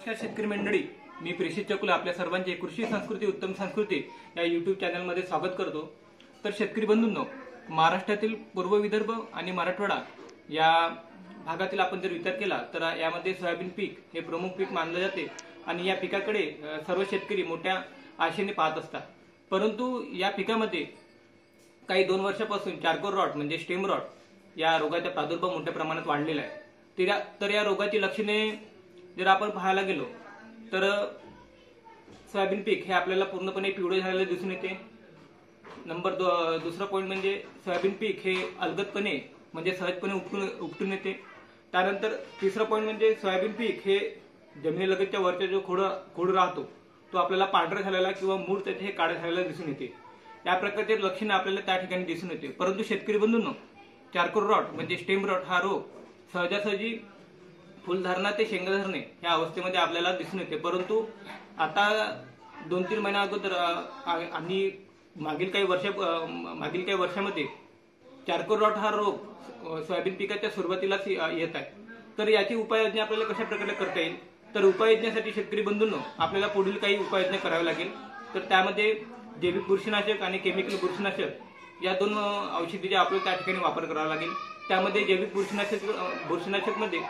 नमस्कार शेतकरी मंडळी, मी प्रेषित चकुले आपल्या सर्वांचे कृषी संस्कृती उत्तम संस्कृती या यूट्यूब चॅनलमध्ये स्वागत करतो। तर शेतकरी बंधूंनो, महाराष्ट्रातील पूर्व विदर्भ आणि मराठवाडा या भागातील आपण जर विचार केला तर यामध्ये सोयाबीन पीक हे प्रमुख पीक मानले जाते आणि या पिकाकडे सर्व शेतकरी मोठ्या आशेने पाहत असतात। परंतु या पिकामध्ये काही 2 वर्षापासून चारकोर रॉट म्हणजे स्टेम रॉट या रोगाचा प्रादुर्भाव मोठ्या प्रमाणात वाढलेला आहे। तर या रोगाची लक्षणे जर आपण पाहायला गेलो तर सोयाबीन पीक हे आपल्याला पूर्णपणे पिवळे झालेले दिसून येते। दुसरा पॉइंट म्हणजे सोयाबीन पीक हे अलगदपणे म्हणजे सहजपणे उपटून येते। त्यानंतर तिसरा पॉइंट म्हणजे सोयाबीन पीक हे जमिनीलगतच्या वरचा जो खोड राहतो तो आपल्याला पांढरा झालेला किंवा मूळ त्याचे हे काळे झालेला दिसून येते। या प्रकारचे लक्षणे आपल्याला त्या ठिकाणी दिसून येते। परंतु शेतकरी बंधूंनो, चारकोर रॉट म्हणजे स्टेम रॉट हा रोग सहजासहजी फुलधारणा ते शेंगा धरणे या अवस्थेमध्ये आपल्याला दिसून येते। परंतु आता 2-3 महिन्या अगोदर आणि मागील काही वर्षामध्ये चारकोर रॉट हा रोग सोयाबीन पिकाच्या सुरुवातीलाच येत आहे। तर याची उपाययोजना आपल्याला कशा प्रकारे करता येईल, तर उपाययोजनेसाठी शेतकरी बंधूंनो आपल्याला पुढील काही उपाययोजना कराव्या लागेल। तर त्यामध्ये जैविक बुरशीनाशक आणि केमिकल बुरशीनाशक या 2 औषधीचा आपल्याला त्या ठिकाणी वापर करावा लागेल। त्यामध्ये जैविक बुरशीनाशक मध्ये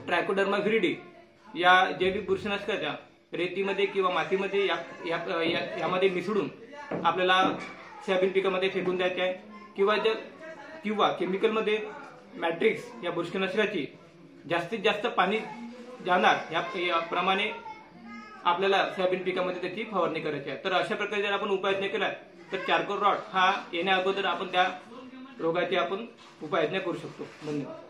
ट्रायकोडर्मा व्हिरिडी या जैविक बुरशीनाशकाच्या रेतीमध्ये किंवा मातीमध्ये यामध्ये मिसळून आपल्याला सोयाबीन पिकामध्ये फेकून द्यायचे आहे, किंवा केमिकलमध्ये मॅट्रिक्स या बुरशीनाशकाची जास्तीत जास्त पाणी जाणार याप्रमाणे आपल्याला सोयाबीन पिकामध्ये त्याची फवारणी करायची आहे। तर अशा प्रकारे जर आपण उपाययोजना केला तर चारकोर रॉट हा येण्या अगोदर आपण त्या रोगाची आपण उपाययोजना करू शकतो। धन्यवाद।